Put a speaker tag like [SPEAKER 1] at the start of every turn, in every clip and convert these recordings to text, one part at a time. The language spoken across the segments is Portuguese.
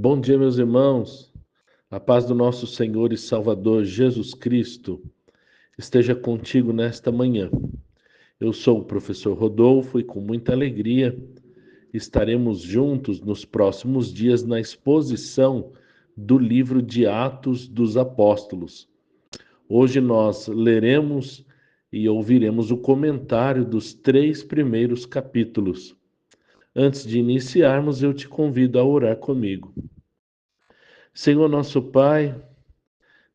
[SPEAKER 1] Bom dia, meus irmãos. A paz do nosso Senhor e Salvador Jesus Cristo esteja contigo nesta manhã. Eu sou o professor Rodolfo e com muita alegria estaremos juntos nos próximos dias na exposição do livro de Atos dos Apóstolos. Hoje nós leremos e ouviremos o comentário dos 3 primeiros capítulos. Antes de iniciarmos, eu te convido a orar comigo. Senhor nosso Pai,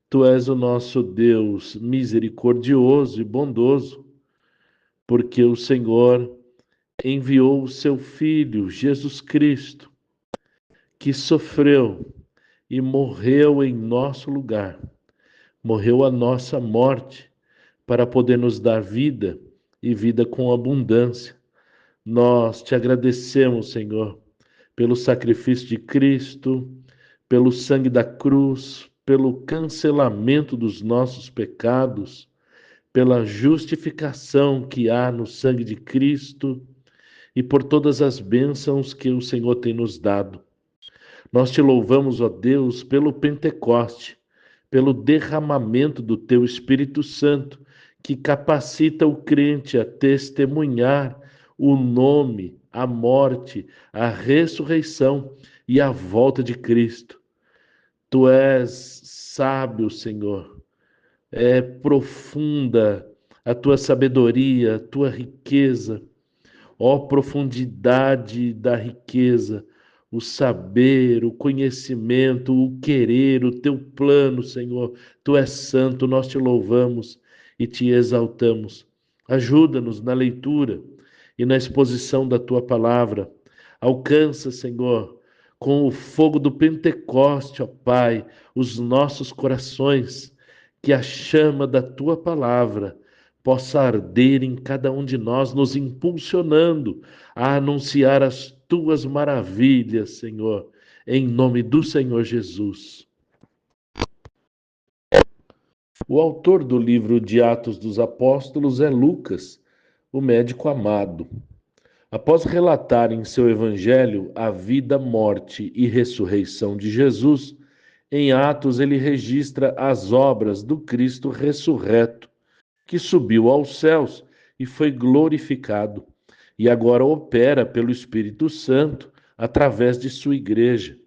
[SPEAKER 1] Tu és o nosso Deus misericordioso e bondoso, porque o Senhor enviou o seu Filho, Jesus Cristo, que sofreu e morreu em nosso lugar, morreu a nossa morte, para poder nos dar vida e vida com abundância. Nós te agradecemos, Senhor, pelo sacrifício de Cristo, pelo sangue da cruz, pelo cancelamento dos nossos pecados, pela justificação que há no sangue de Cristo e por todas as bênçãos que o Senhor tem nos dado. Nós te louvamos, ó Deus, pelo Pentecoste, pelo derramamento do teu Espírito Santo, que capacita o crente a testemunhar o nome, a morte, a ressurreição e a volta de Cristo. Tu és sábio, Senhor. É profunda a tua sabedoria, a tua riqueza. Ó profundidade da riqueza, o saber, o conhecimento, o querer, o teu plano, Senhor. Tu és santo, nós te louvamos e te exaltamos. Ajuda-nos na leitura e na exposição da tua palavra. Alcança, Senhor, com o fogo do Pentecoste, ó Pai, os nossos corações, que a chama da tua palavra possa arder em cada um de nós, nos impulsionando a anunciar as tuas maravilhas, Senhor, em nome do Senhor Jesus. O autor do livro de Atos dos Apóstolos é Lucas, o médico amado. Após relatar em seu evangelho a vida, morte e ressurreição de Jesus, em Atos ele registra as obras do Cristo ressurreto, que subiu aos céus e foi glorificado, e agora opera pelo Espírito Santo através de sua igreja.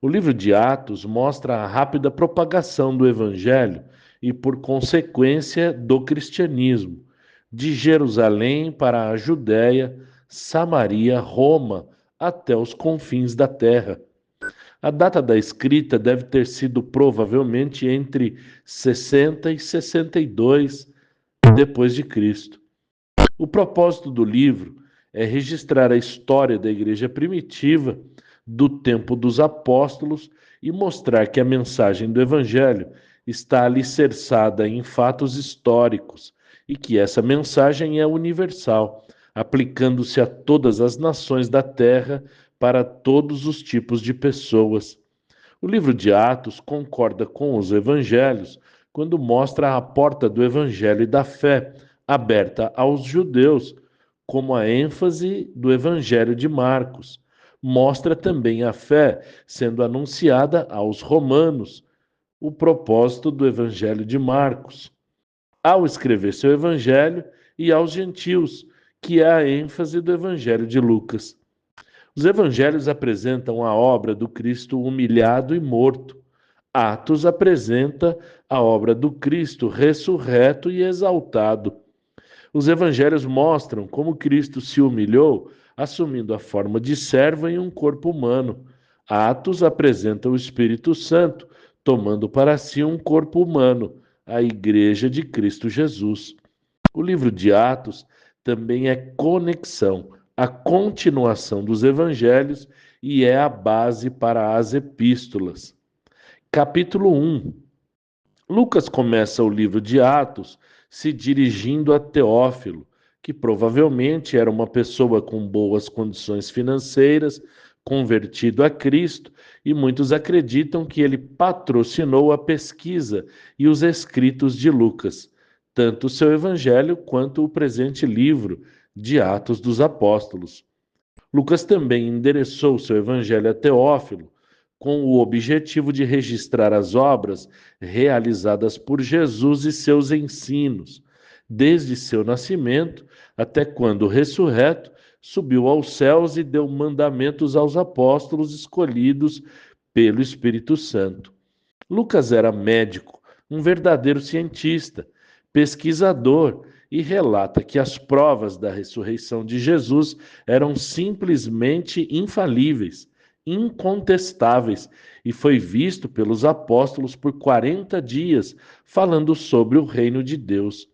[SPEAKER 1] O livro de Atos mostra a rápida propagação do Evangelho e, por consequência, do cristianismo, de Jerusalém para a Judéia, Samaria, Roma, até os confins da terra. A data da escrita deve ter sido provavelmente entre 60 e 62 depois de Cristo. O propósito do livro é registrar a história da igreja primitiva do tempo dos apóstolos e mostrar que a mensagem do evangelho está alicerçada em fatos históricos e que essa mensagem é universal, aplicando-se a todas as nações da terra para todos os tipos de pessoas. O livro de Atos concorda com os evangelhos quando mostra a porta do evangelho e da fé aberta aos judeus, como a ênfase do evangelho de Marcos. Mostra também a fé sendo anunciada aos romanos, o propósito do evangelho de Marcos, ao escrever seu evangelho, e aos gentios, que é a ênfase do evangelho de Lucas. Os evangelhos apresentam a obra do Cristo humilhado e morto. Atos apresenta a obra do Cristo ressurreto e exaltado. Os evangelhos mostram como Cristo se humilhou, assumindo a forma de servo em um corpo humano. Atos apresenta o Espírito Santo, tomando para si um corpo humano, a Igreja de Cristo Jesus. O livro de Atos também é conexão, a continuação dos evangelhos e é a base para as epístolas. Capítulo 1. Lucas começa o livro de Atos se dirigindo a Teófilo, que provavelmente era uma pessoa com boas condições financeiras, convertido a Cristo, e muitos acreditam que ele patrocinou a pesquisa e os escritos de Lucas, tanto o seu evangelho quanto o presente livro de Atos dos Apóstolos. Lucas também endereçou seu evangelho a Teófilo, com o objetivo de registrar as obras realizadas por Jesus e seus ensinos, desde seu nascimento até quando, ressurreto, subiu aos céus e deu mandamentos aos apóstolos escolhidos pelo Espírito Santo. Lucas era médico, um verdadeiro cientista, pesquisador, e relata que as provas da ressurreição de Jesus eram simplesmente infalíveis, incontestáveis, e foi visto pelos apóstolos por 40 dias, falando sobre o reino de Deus.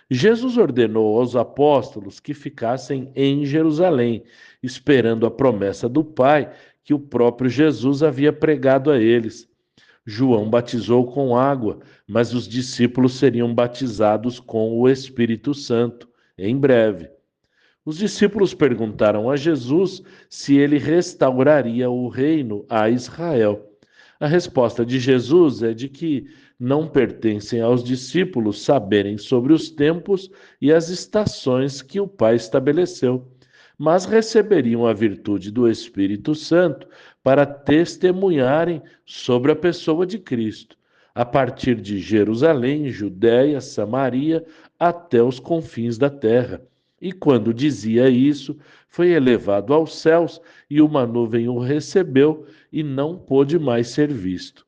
[SPEAKER 1] Jesus ordenou aos apóstolos que ficassem em Jerusalém, esperando a promessa do Pai que o próprio Jesus havia pregado a eles. João batizou com água, mas os discípulos seriam batizados com o Espírito Santo em breve. Os discípulos perguntaram a Jesus se ele restauraria o reino a Israel. A resposta de Jesus é de que não pertencem aos discípulos saberem sobre os tempos e as estações que o Pai estabeleceu, mas receberiam a virtude do Espírito Santo para testemunharem sobre a pessoa de Cristo, a partir de Jerusalém, Judéia, Samaria, até os confins da terra. E quando dizia isso, foi elevado aos céus e uma nuvem o recebeu e não pôde mais ser visto.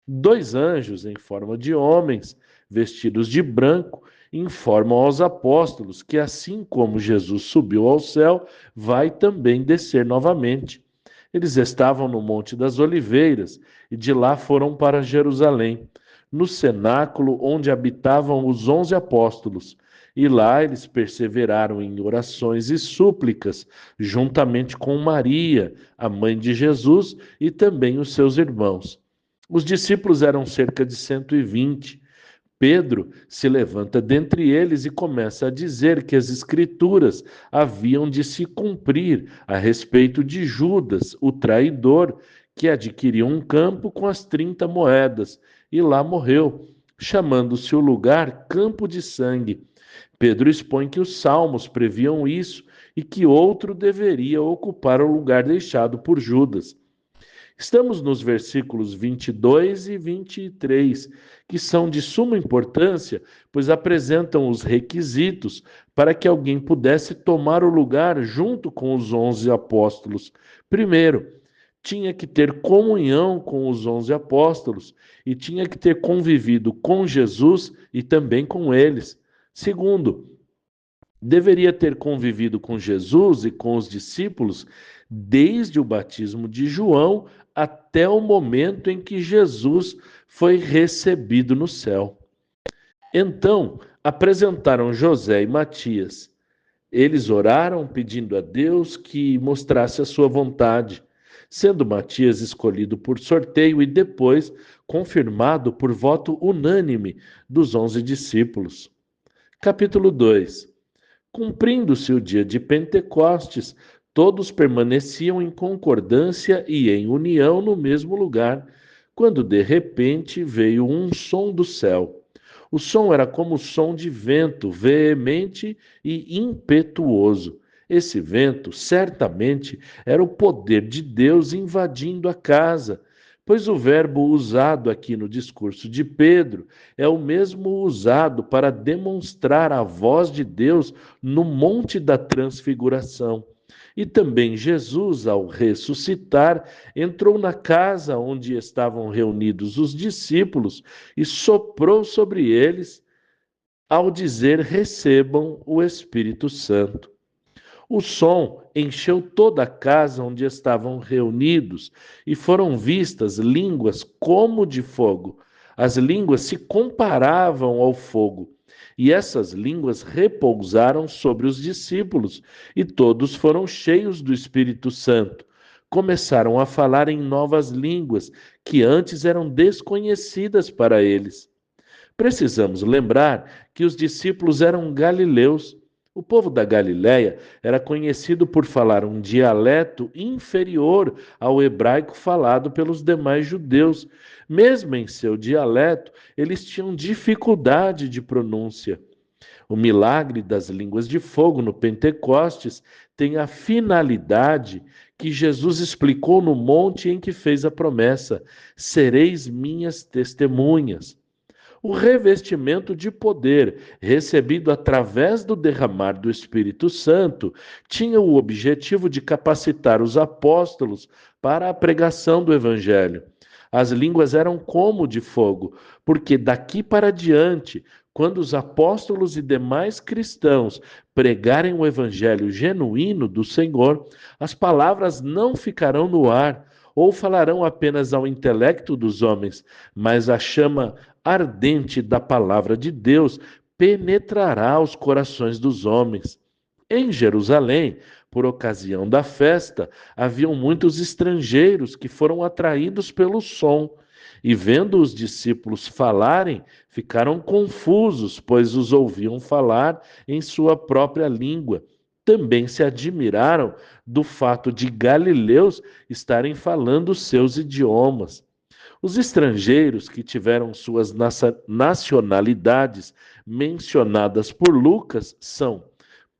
[SPEAKER 1] 2 anjos em forma de homens, vestidos de branco, informam aos apóstolos que, assim como Jesus subiu ao céu, vai também descer novamente. Eles estavam no Monte das Oliveiras e de lá foram para Jerusalém, no cenáculo onde habitavam os 11 apóstolos. E lá eles perseveraram em orações e súplicas, juntamente com Maria, a mãe de Jesus, e também os seus irmãos. Os discípulos eram cerca de 120. Pedro se levanta dentre eles e começa a dizer que as Escrituras haviam de se cumprir a respeito de Judas, o traidor, que adquiriu um campo com as 30 moedas e lá morreu, chamando-se o lugar Campo de Sangue. Pedro expõe que os salmos previam isso e que outro deveria ocupar o lugar deixado por Judas. Estamos nos versículos 22 e 23, que são de suma importância, pois apresentam os requisitos para que alguém pudesse tomar o lugar junto com os 11 apóstolos. Primeiro, tinha que ter comunhão com os 11 apóstolos e tinha que ter convivido com Jesus e também com eles. Segundo, deveria ter convivido com Jesus e com os discípulos desde o batismo de João até o momento em que Jesus foi recebido no céu. Então, apresentaram José e Matias. Eles oraram pedindo a Deus que mostrasse a sua vontade, sendo Matias escolhido por sorteio e depois confirmado por voto unânime dos 11 discípulos. Capítulo 2. Cumprindo-se o dia de Pentecostes, todos permaneciam em concordância e em união no mesmo lugar, quando de repente veio um som do céu. O som era como o som de vento, veemente e impetuoso. Esse vento, certamente, era o poder de Deus invadindo a casa, pois o verbo usado aqui no discurso de Pedro é o mesmo usado para demonstrar a voz de Deus no Monte da Transfiguração. E também Jesus, ao ressuscitar, entrou na casa onde estavam reunidos os discípulos e soprou sobre eles, ao dizer: recebam o Espírito Santo. O som encheu toda a casa onde estavam reunidos e foram vistas línguas como de fogo. As línguas se comparavam ao fogo. E essas línguas repousaram sobre os discípulos, e todos foram cheios do Espírito Santo. Começaram a falar em novas línguas que antes eram desconhecidas para eles. Precisamos lembrar que os discípulos eram galileus. O povo da Galiléia era conhecido por falar um dialeto inferior ao hebraico falado pelos demais judeus. Mesmo em seu dialeto, eles tinham dificuldade de pronúncia. O milagre das línguas de fogo no Pentecostes tem a finalidade que Jesus explicou no monte em que fez a promessa: sereis minhas testemunhas. O revestimento de poder recebido através do derramar do Espírito Santo tinha o objetivo de capacitar os apóstolos para a pregação do Evangelho. As línguas eram como de fogo, porque daqui para diante, quando os apóstolos e demais cristãos pregarem o Evangelho genuíno do Senhor, as palavras não ficarão no ar ou falarão apenas ao intelecto dos homens, mas a chama ardente da palavra de Deus penetrará os corações dos homens. Em Jerusalém, por ocasião da festa, haviam muitos estrangeiros que foram atraídos pelo som. E vendo os discípulos falarem, ficaram confusos, pois os ouviam falar em sua própria língua. Também se admiraram do fato de galileus estarem falando os seus idiomas. Os estrangeiros que tiveram suas nacionalidades mencionadas por Lucas são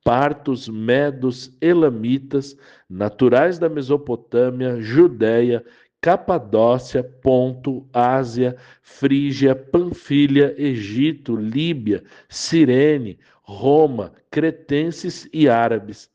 [SPEAKER 1] partos, medos, elamitas, naturais da Mesopotâmia, Judéia, Capadócia, Ponto, Ásia, Frígia, Panfilha, Egito, Líbia, Cirene, Roma, cretenses e árabes.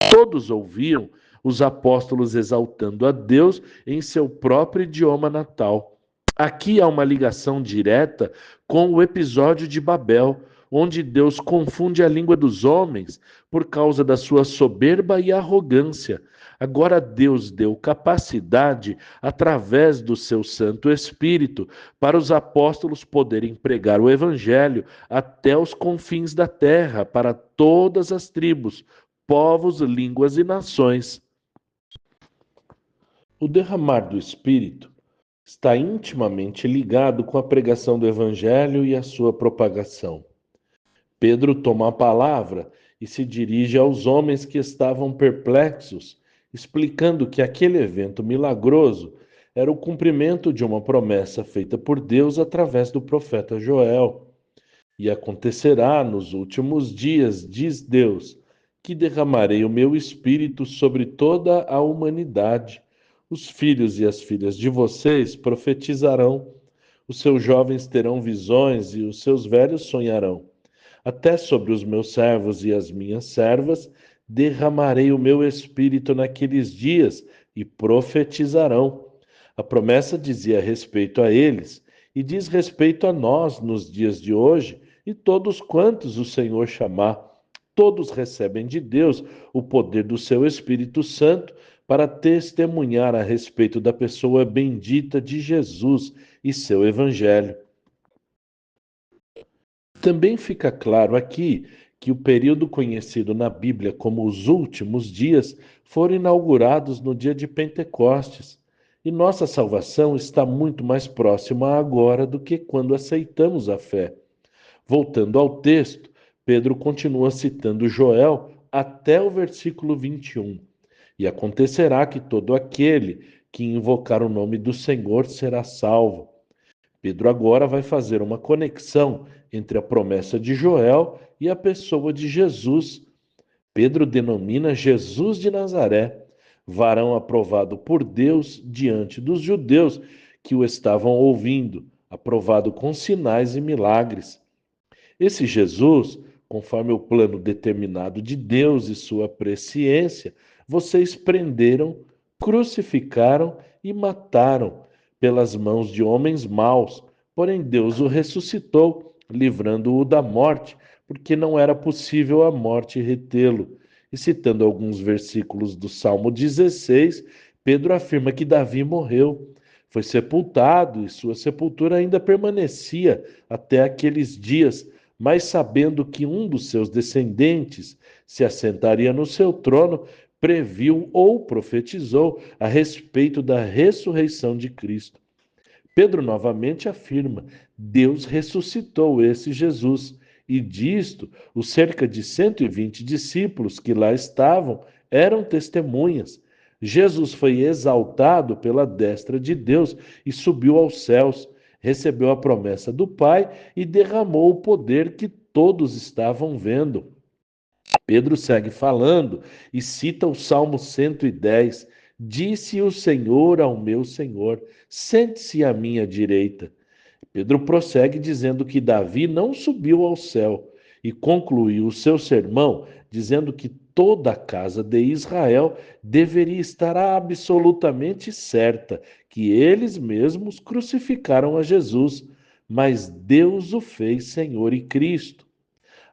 [SPEAKER 1] Todos ouviam os apóstolos exaltando a Deus em seu próprio idioma natal. Aqui há uma ligação direta com o episódio de Babel, onde Deus confunde a língua dos homens por causa da sua soberba e arrogância. Agora Deus deu capacidade, através do seu Santo Espírito, para os apóstolos poderem pregar o Evangelho até os confins da terra, para todas as tribos, povos, línguas e nações. O derramar do Espírito está intimamente ligado com a pregação do Evangelho e a sua propagação. Pedro toma a palavra e se dirige aos homens que estavam perplexos, explicando que aquele evento milagroso era o cumprimento de uma promessa feita por Deus através do profeta Joel. E acontecerá nos últimos dias, diz Deus, que derramarei o meu espírito sobre toda a humanidade. Os filhos e as filhas de vocês profetizarão, os seus jovens terão visões e os seus velhos sonharão. Até sobre os meus servos e as minhas servas derramarei o meu espírito naqueles dias e profetizarão. A promessa dizia respeito a eles e diz respeito a nós nos dias de hoje e todos quantos o Senhor chamar. Todos recebem de Deus o poder do seu Espírito Santo para testemunhar a respeito da pessoa bendita de Jesus e seu Evangelho. Também fica claro aqui que o período conhecido na Bíblia como os últimos dias foram inaugurados no dia de Pentecostes. E nossa salvação está muito mais próxima agora do que quando aceitamos a fé. Voltando ao texto, Pedro continua citando Joel até o versículo 21. E acontecerá que todo aquele que invocar o nome do Senhor será salvo. Pedro agora vai fazer uma conexão entre a promessa de Joel e a pessoa de Jesus. Pedro denomina Jesus de Nazaré, varão aprovado por Deus diante dos judeus que o estavam ouvindo, aprovado com sinais e milagres. Esse Jesus, conforme o plano determinado de Deus e sua presciência, vocês prenderam, crucificaram e mataram pelas mãos de homens maus, porém Deus o ressuscitou, livrando-o da morte, porque não era possível a morte retê-lo. E citando alguns versículos do Salmo 16, Pedro afirma que Davi morreu, foi sepultado e sua sepultura ainda permanecia até aqueles dias, mas sabendo que um dos seus descendentes se assentaria no seu trono, previu ou profetizou a respeito da ressurreição de Cristo. Pedro novamente afirma: Deus ressuscitou esse Jesus, e disto, os cerca de 120 discípulos que lá estavam eram testemunhas. Jesus foi exaltado pela destra de Deus e subiu aos céus, recebeu a promessa do Pai e derramou o poder que todos estavam vendo. Pedro segue falando e cita o Salmo 110. Disse o Senhor ao meu Senhor: sente-se à minha direita. Pedro prossegue dizendo que Davi não subiu ao céu e concluiu o seu sermão dizendo que toda a casa de Israel deveria estar absolutamente certa que eles mesmos crucificaram a Jesus, mas Deus o fez Senhor e Cristo.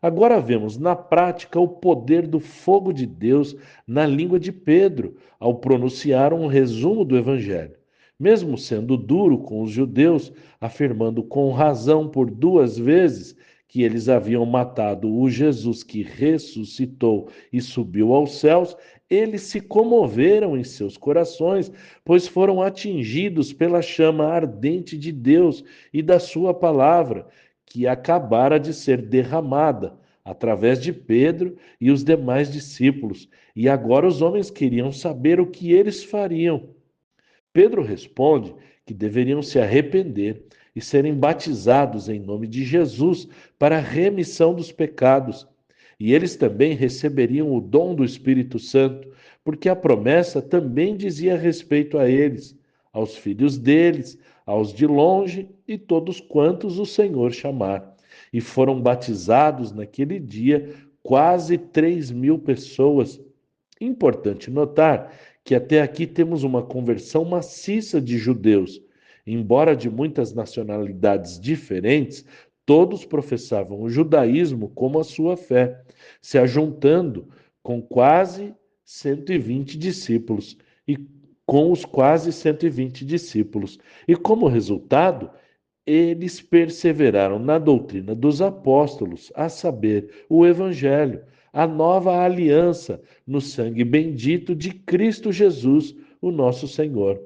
[SPEAKER 1] Agora vemos na prática o poder do fogo de Deus na língua de Pedro, ao pronunciar um resumo do Evangelho. Mesmo sendo duro com os judeus, afirmando com razão por duas vezes que eles haviam matado o Jesus que ressuscitou e subiu aos céus, eles se comoveram em seus corações, pois foram atingidos pela chama ardente de Deus e da sua palavra, que acabara de ser derramada através de Pedro e os demais discípulos. E agora os homens queriam saber o que eles fariam. Pedro responde que deveriam se arrepender e serem batizados em nome de Jesus para a remissão dos pecados. E eles também receberiam o dom do Espírito Santo, porque a promessa também dizia respeito a eles, aos filhos deles, aos de longe e todos quantos o Senhor chamar. E foram batizados naquele dia quase 3.000 pessoas. Importante notar que até aqui temos uma conversão maciça de judeus. Embora de muitas nacionalidades diferentes, todos professavam o judaísmo como a sua fé, se ajuntando com quase 120 discípulos e com os quase 120 discípulos. E como resultado, eles perseveraram na doutrina dos apóstolos, a saber, o Evangelho, a nova aliança no sangue bendito de Cristo Jesus, o nosso Senhor.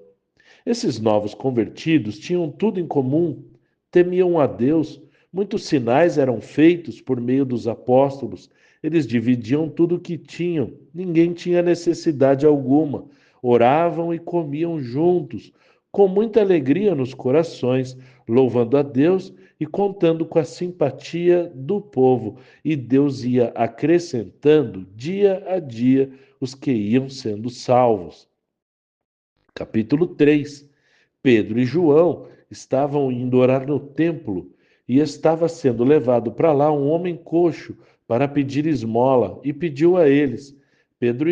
[SPEAKER 1] Esses novos convertidos tinham tudo em comum, temiam a Deus, muitos sinais eram feitos por meio dos apóstolos, eles dividiam tudo o que tinham, ninguém tinha necessidade alguma, oravam e comiam juntos, com muita alegria nos corações, louvando a Deus e contando com a simpatia do povo, e Deus ia acrescentando dia a dia os que iam sendo salvos. Capítulo 3. Pedro e João estavam indo orar no templo e estava sendo levado para lá um homem coxo para pedir esmola e pediu a eles. Pedro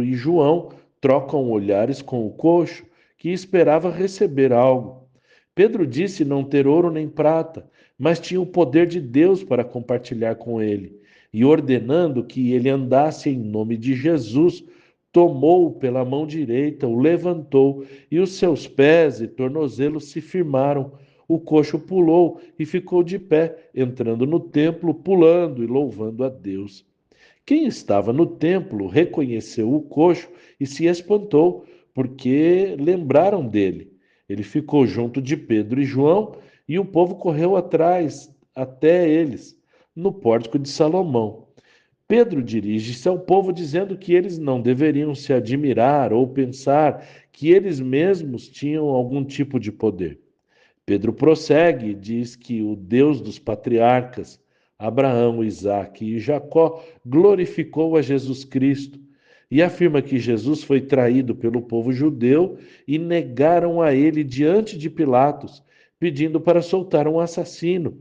[SPEAKER 1] e João trocam olhares com o coxo que esperava receber algo. Pedro disse não ter ouro nem prata, mas tinha o poder de Deus para compartilhar com ele. E ordenando que ele andasse em nome de Jesus, tomou-o pela mão direita, o levantou, e os seus pés e tornozelos se firmaram. O coxo pulou e ficou de pé, entrando no templo, pulando e louvando a Deus. Quem estava no templo reconheceu o coxo e se espantou, porque lembraram dele. Ele ficou junto de Pedro e João, e o povo correu atrás até eles, no pórtico de Salomão. Pedro dirige-se ao povo dizendo que eles não deveriam se admirar ou pensar que eles mesmos tinham algum tipo de poder. Pedro prossegue e diz que o Deus dos patriarcas, Abraão, Isaque e Jacó, glorificou a Jesus Cristo e afirma que Jesus foi traído pelo povo judeu e negaram a ele diante de Pilatos, pedindo para soltar um assassino.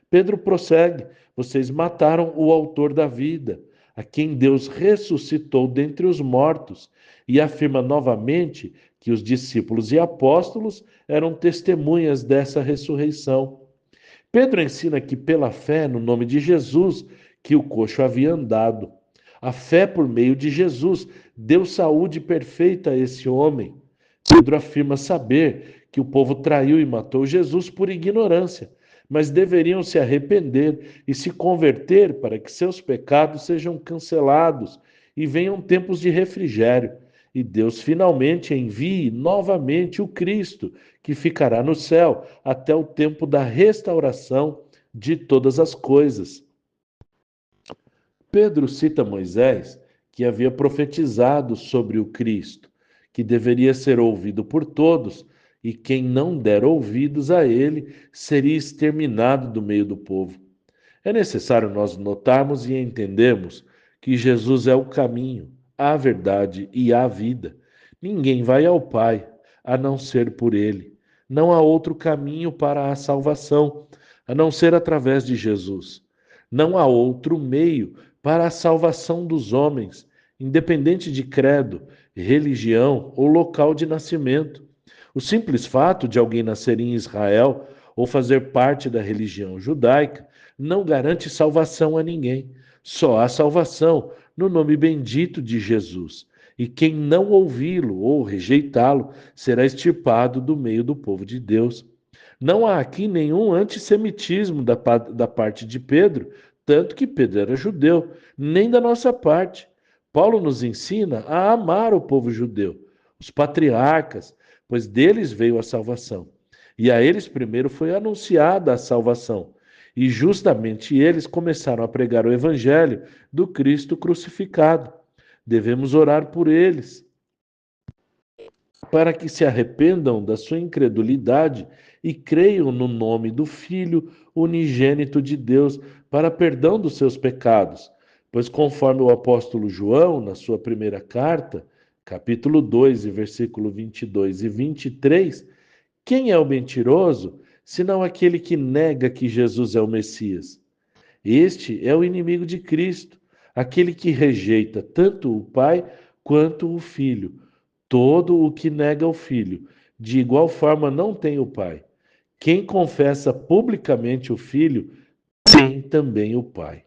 [SPEAKER 1] Pedro prossegue: vocês mataram o autor da vida, a quem Deus ressuscitou dentre os mortos, e afirma novamente que os discípulos e apóstolos eram testemunhas dessa ressurreição. Pedro ensina que pela fé no nome de Jesus que o coxo havia andado. A fé por meio de Jesus deu saúde perfeita a esse homem. Pedro afirma saber que o povo traiu e matou Jesus por ignorância, mas deveriam se arrepender e se converter para que seus pecados sejam cancelados e venham tempos de refrigério. E Deus finalmente envie novamente o Cristo, que ficará no céu até o tempo da restauração de todas as coisas. Pedro cita Moisés, que havia profetizado sobre o Cristo, que deveria ser ouvido por todos, e quem não der ouvidos a ele seria exterminado do meio do povo. É necessário nós notarmos e entendermos que Jesus é o caminho, a verdade e a vida. Ninguém vai ao Pai a não ser por Ele. Não há outro caminho para a salvação a não ser através de Jesus. Não há outro meio para a salvação dos homens, independente de credo, religião ou local de nascimento. O simples fato de alguém nascer em Israel ou fazer parte da religião judaica não garante salvação a ninguém. Só há salvação no nome bendito de Jesus. E quem não ouvi-lo ou rejeitá-lo será extirpado do meio do povo de Deus. Não há aqui nenhum antissemitismo da parte de Pedro, tanto que Pedro era judeu, nem da nossa parte. Paulo nos ensina a amar o povo judeu, os patriarcas, pois deles veio a salvação. E a eles primeiro foi anunciada a salvação. E justamente eles começaram a pregar o evangelho do Cristo crucificado. Devemos orar por eles, para que se arrependam da sua incredulidade e creiam no nome do Filho unigênito de Deus para perdão dos seus pecados. Pois, conforme o apóstolo João, na sua primeira carta, capítulo 2, versículo 22 e 23, quem é o mentiroso, senão aquele que nega que Jesus é o Messias? Este é o inimigo de Cristo, aquele que rejeita tanto o Pai quanto o Filho. Todo o que nega o Filho, de igual forma não tem o Pai. Quem confessa publicamente o Filho, tem também o Pai.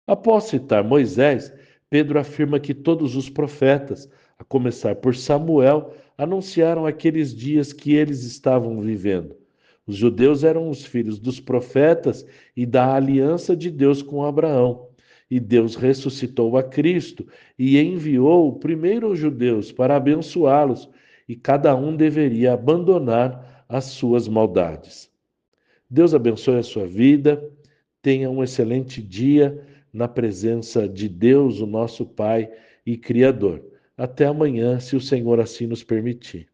[SPEAKER 1] Após citar Moisés, Pedro afirma que todos os profetas, a começar por Samuel, anunciaram aqueles dias que eles estavam vivendo. Os judeus eram os filhos dos profetas e da aliança de Deus com Abraão. E Deus ressuscitou a Cristo e enviou primeiro os judeus para abençoá-los, e cada um deveria abandonar as suas maldades. Deus abençoe a sua vida, tenha um excelente dia na presença de Deus, o nosso Pai e Criador. Até amanhã, se o Senhor assim nos permitir.